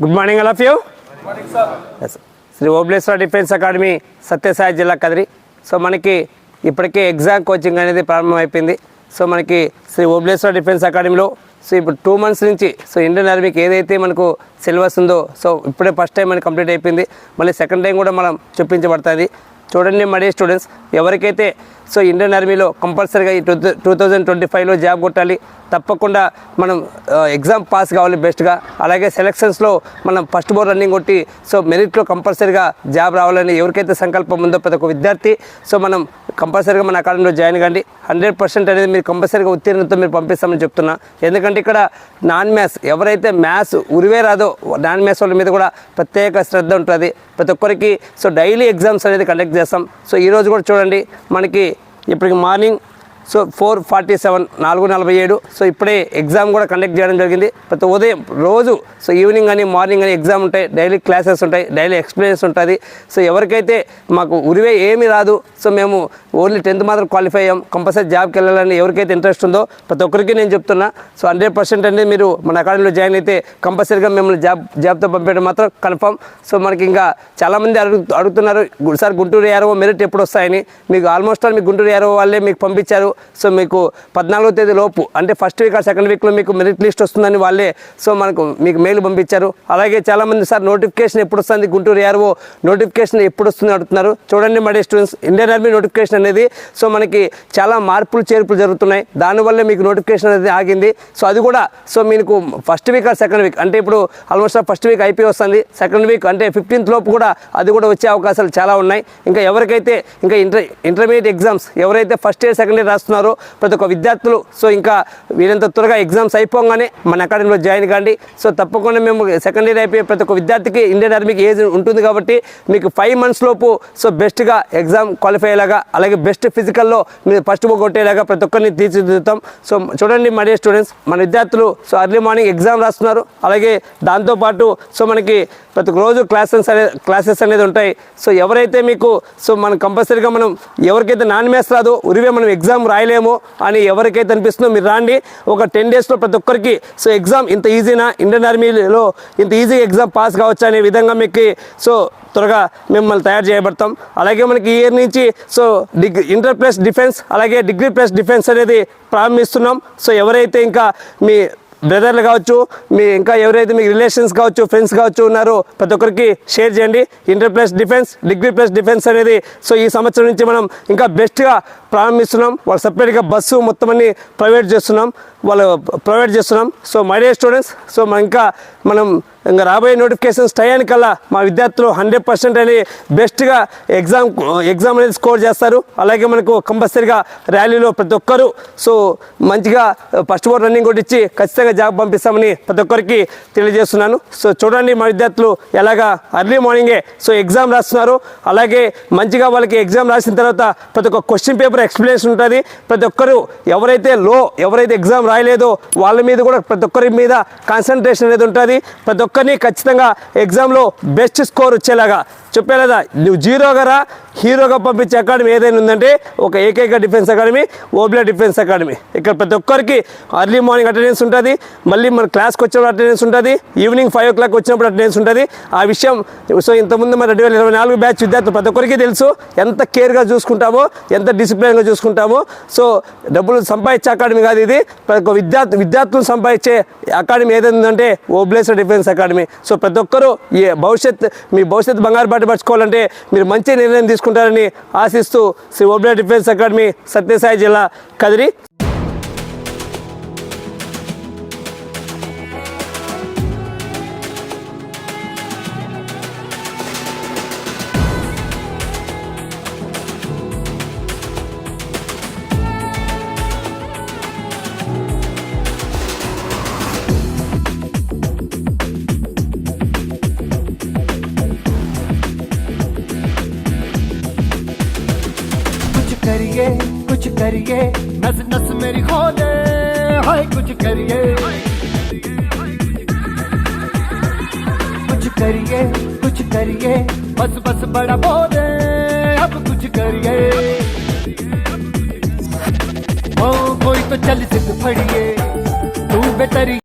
Good morning all of you. Shri Obleshwara defence academy Sathya Sai జిల్లా Kadiri. So మనకి ఇప్పటికే ఎగ్జామ్ కోచింగ్ అనేది ప్రారంభమైపోయింది. సో మనకి శ్రీ ఓబ్లేశ్వర డిఫెన్స్ అకాడమీలో సో ఇప్పుడు 2 months నుంచి సో ఇండియన్ ఆర్మీకి ఏదైతే మనకు సిలబస్ ఉందో సో ఇప్పుడే ఫస్ట్ టైం మనకి కంప్లీట్ అయిపోయింది. మళ్ళీ సెకండ్ టైం కూడా మనం చూపించబడుతుంది. చూడండి మరీ స్టూడెంట్స్, ఎవరికైతే సో ఇండియన్ ఆర్మీలో కంపల్సరీగా ఈ 2025లో జాబ్ కొట్టాలి, తప్పకుండా మనం ఎగ్జామ్ పాస్ కావాలి బెస్ట్గా. అలాగే సెలక్షన్స్లో మనం ఫస్ట్ బోర్ రన్నింగ్ కొట్టి సో మెరిట్లో కంపల్సరీగా జాబ్ రావాలని ఎవరికైతే సంకల్పం ఉందో ప్రతి ఒక్క విద్యార్థి సో మనం కంపల్సరీగా మన అకాడమీలో జాయిన్ కండి. 100% అనేది మీరు కంపల్సరీగా ఉత్తీర్ణతో మీరు పంపిస్తామని చెప్తున్నా. ఎందుకంటే ఇక్కడ నాన్ మ్యాథ్స్ ఎవరైతే మ్యాథ్స్ ఉరివే రాదో నాన్ మ్యాథ్స్ వాళ్ళ మీద కూడా ప్రత్యేక శ్రద్ధ ఉంటుంది ప్రతి ఒక్కరికి. సో డైలీ ఎగ్జామ్స్ అనేది కండక్ట్ చేస్తాం. సో ఈరోజు కూడా చూడండి మనకి ఇప్పటికి మార్నింగ్ సో 4:47 4:47 సో ఇప్పుడే ఎగ్జామ్ కూడా కండక్ట్ చేయడం జరిగింది. ప్రతి ఉదయం రోజు సో ఈవినింగ్ కానీ మార్నింగ్ కానీ ఎగ్జామ్ ఉంటాయి, డైలీ క్లాసెస్ ఉంటాయి, డైలీ ఎక్స్ప్లెయిన్స్ ఉంటుంది. సో ఎవరికైతే మాకు ఉరివే ఏమీ రాదు, సో మేము ఓన్లీ 10th మాత్రం క్వాలిఫై అయ్యాం, కంపల్సరీ జాబ్కి వెళ్ళాలని ఎవరికైతే ఇంట్రెస్ట్ ఉందో ప్రతి ఒక్కరికి నేను చెప్తున్నా. సో 100% అనేది మీరు మన అకాడమీలో జాయిన్ అయితే కంపల్సరీగా మిమ్మల్ని జాబ్తో పంపించడం మాత్రం కన్ఫర్మ్. సో మనకి ఇంకా చాలామంది అడుగుతున్నారు సార్ గుంటూరు ఏఆర్ఓ మెరిట్ ఎప్పుడు వస్తాయని. మీకు ఆల్మోస్ట్ ఆల్ మీకు గుంటూరు ఏఆర్ఓ వాళ్ళే మీకు పంపించారు. సో మీకు 14వ తేదీ లోపు అంటే ఫస్ట్ వీక్ ఆ సెకండ్ వీక్లో మీకు మెరిట్ లిస్ట్ వస్తుందని వాళ్ళే సో మీకు మెయిల్ పంపించారు. అలాగే చాలామంది సార్ నోటిఫికేషన్ ఎప్పుడు వస్తుంది గుంటూరు ఏఆర్ఓ నోటిఫికేషన్ ఎప్పుడు వస్తుంది అడుగుతున్నారు. చూడండి my dear students, Indian army notification అనేది సో మనకి చాలా మార్పులు చేర్పులు జరుగుతున్నాయి, దానివల్ల మీకు నోటిఫికేషన్ అనేది ఆగింది. సో అది కూడా సో మీకు ఫస్ట్ వీక్ ఆ సెకండ్ వీక్ అంటే ఇప్పుడు ఆల్మోస్ట్ ఫస్ట్ వీక్ అయిపోయి వస్తుంది, సెకండ్ వీక్ అంటే 15th లోపు కూడా అది కూడా వచ్చే అవకాశాలు చాలా ఉన్నాయి. ఇంకా ఎవరికైతే ఇంకా ఇంటర్మీడియట్ ఎగ్జామ్స్ ఎవరైతే ఫస్ట్ ఇయర్ సెకండ్ ఇయర్ రాస్తున్నారో ప్రతి ఒక్క విద్యార్థులు సో ఇంకా వీరంత త్వరగా ఎగ్జామ్స్ అయిపోగానే మన అకాడమీలో జాయిన్ కాండి. సో తప్పకుండా మేము సెకండ్ ఇయర్ అయిపోయి ప్రతి ఒక్క విద్యార్థికి ఇండియన్ ఆర్మీకి ఏజ్ ఉంటుంది కాబట్టి మీకు 5 months లోపు సో బెస్ట్గా ఎగ్జామ్ క్వాలిఫై అయ్యేలాగా అలాగే బెస్ట్ ఫిజికల్లో మీరు ఫస్ట్ బుక్ కొట్టేలాగా ప్రతి ఒక్కరిని తీర్చిదిద్దుతాం. సో చూడండి మై డియర్ స్టూడెంట్స్, మన విద్యార్థులు సో ఎర్లీ మార్నింగ్ ఎగ్జామ్ రాస్తున్నారు. అలాగే దాంతోపాటు సో మనకి ప్రతి రోజు క్లాసెస్ అనేది ఉంటాయి. సో ఎవరైతే మీకు సో మనం కంపల్సరీగా మనం ఎవరికైతే నాన్ మ్యాథ్స్ రాదో ఉరివే మనం ఎగ్జామ్ రాయలేమో అని ఎవరికైతే అనిపిస్తుందో మీరు రాండి. ఒక 10 daysలో ప్రతి ఒక్కరికి సో ఎగ్జామ్ ఇంత ఈజీనా, ఇండియన్ ఆర్మీలో ఇంత ఈజీగా ఎగ్జామ్ పాస్ కావచ్చు అనే విధంగా మీకు సో త్వరగా మిమ్మల్ని తయారు చేయబడతాం. అలాగే మనకి ఈ ఇయర్ నుంచి సో ఇంటర్ ప్లస్ డిఫెన్స్ అలాగే డిగ్రీ ప్లస్ డిఫెన్స్ అనేది ప్రారంభిస్తున్నాం. సో ఎవరైతే ఇంకా మీ బ్రదర్లు కావచ్చు, మీ ఇంకా ఎవరైతే మీకు రిలేషన్స్ కావచ్చు, ఫ్రెండ్స్ కావచ్చు ఉన్నారో ప్రతి ఒక్కరికి షేర్ చేయండి. Inter plus defence degree plus defence అనేది సో ఈ సంవత్సరం నుంచి మనం ఇంకా బెస్ట్గా ప్రారంభిస్తున్నాం. వాళ్ళు సపరేట్గా బస్సు మొత్తం అన్ని ప్రొవైడ్ చేస్తున్నాం. So my dear students, so మనం ఇంకా రాబోయే నోటిఫికేషన్స్ టయానికల్లా మా విద్యార్థులు 100% అని బెస్ట్గా ఎగ్జామ్ అనేది స్కోర్ చేస్తారు. అలాగే మనకు కంపల్సరీగా ర్యాలీలో ప్రతి ఒక్కరు సో మంచిగా ఫస్ట్ బోర్ రన్నింగ్ కొట్టించి ఖచ్చితంగా జాబ్ పంపిస్తామని ప్రతి ఒక్కరికి తెలియజేస్తున్నాను. సో చూడండి మా విద్యార్థులు ఎలాగా ఎర్లీ మార్నింగే సో ఎగ్జామ్ రాస్తున్నారు. అలాగే మంచిగా వాళ్ళకి ఎగ్జామ్ రాసిన తర్వాత ప్రతి ఒక్క క్వశ్చన్ పేపర్ ఎక్స్ప్లెనేషన్ ఉంటుంది. ప్రతి ఒక్కరు ఎవరైతే ఎగ్జామ్ రాయలేదో వాళ్ళ మీద కూడా ప్రతి ఒక్కరి మీద కాన్సన్ట్రేషన్ అనేది ఉంటుంది. ప్రతి ఒక్కరిని ఖచ్చితంగా ఎగ్జామ్లో బెస్ట్ స్కోర్ వచ్చేలాగా చెప్పేలేదా. నువ్వు జీరోగా రా, హీరోగా పంపించే అకాడమీ ఏదైనా ఉందంటే ఒక ఏకైక defence academy Oble defence academy. ఇక్కడ ప్రతి ఒక్కరికి ఎర్లీ మార్నింగ్ అటెండెన్స్ ఉంటుంది, మళ్ళీ మన క్లాస్కి వచ్చినప్పుడు అటెండెన్స్ ఉంటుంది, ఈవినింగ్ 5 o'clock వచ్చినప్పుడు అటెండెన్స్ ఉంటుంది. ఆ విషయం సో ఇంతకుముందు మన 2024 బ్యాచ్ విద్యార్థులు ప్రతి ఒక్కరికి తెలుసు ఎంత కేర్గా చూసుకుంటామో, ఎంత డిసిప్లిన్గా చూసుకుంటామో. సో డబ్బులు సంపాదించే అకాడమీ కాదు ఇది, ప్రతి ఒక్క విద్యార్థులు సంపాదించే అకాడమీ ఏదైందంటే ఓబ్లేశ్వర డిఫెన్స్ అకాడమీ. సో ప్రతి ఒక్కరూ మీ భవిష్యత్తు బంగారు బాట పరచుకోవాలంటే మీరు మంచి నిర్ణయం తీసుకుంటారని ఆశిస్తూ శ్రీ ఓబ్లే డిఫెన్స్ అకాడమీ సత్యసాయి జిల్లా కదిరి. कुछ करिए नस नस मेरी खोले, हाय कुछ करिए बस बस बड़ा बोले, अब कुछ करिए। ओ कोई तो चल सिद्ध फड़िए तू बेतरी